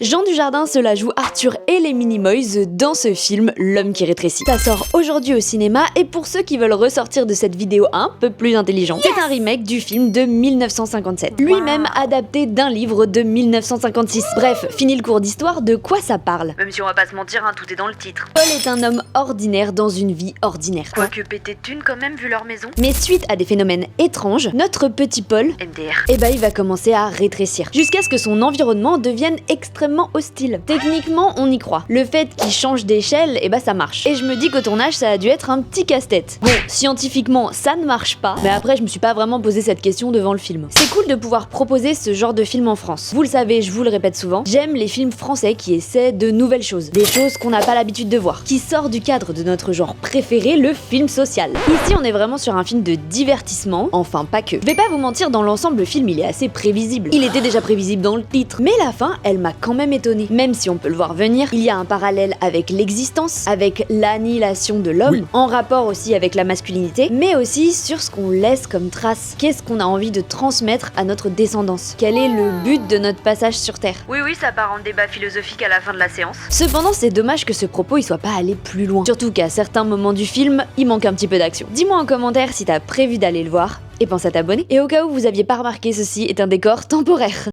Jean Dujardin se la joue Arthur et les Minimoys dans ce film L'homme qui rétrécit. Ça sort aujourd'hui au cinéma et pour ceux qui veulent ressortir de cette vidéo un peu plus intelligente, c'est un remake du film de 1957, lui-même adapté d'un livre de 1956. Bref, fini le cours d'histoire, de quoi ça parle? Même si on va pas se mentir, hein, tout est dans le titre. Paul est un homme ordinaire dans une vie ordinaire. Quoique pété de thunes quand même vu leur maison. Mais suite à des phénomènes étranges, notre petit Paul, MDR. il va commencer à rétrécir, jusqu'à ce que son environnement devienne extrêmement hostile. Techniquement, on y croit. Le fait qu'il change d'échelle, ça marche. Et je me dis qu'au tournage, ça a dû être un petit casse-tête. Bon, scientifiquement, ça ne marche pas, mais après, je me suis pas vraiment posé cette question devant le film. C'est cool de pouvoir proposer ce genre de film en France. Vous le savez, je vous le répète souvent, j'aime les films français qui essaient de nouvelles choses. Des choses qu'on n'a pas l'habitude de voir, qui sortent du cadre de notre genre préféré, le film social. Ici, on est vraiment sur un film de divertissement, enfin pas que. Je vais pas vous mentir, dans l'ensemble, le film, il est assez prévisible. Il était déjà prévisible dans le titre, mais la fin, elle m'a quand même étonnée. Même si on peut le voir venir, il y a un parallèle avec l'existence, avec l'annihilation de l'homme, en rapport aussi avec la masculinité, mais aussi sur ce qu'on laisse comme trace. Qu'est-ce qu'on a envie de transmettre à notre descendance? Quel est le but de notre passage sur Terre? Oui, ça part en débat philosophique à la fin de la séance. Cependant, c'est dommage que ce propos il soit pas allé plus loin. Surtout qu'à certains moments du film, il manque un petit peu d'action. Dis-moi en commentaire si t'as prévu d'aller le voir, et pense à t'abonner. Et au cas où vous aviez pas remarqué, ceci est un décor temporaire.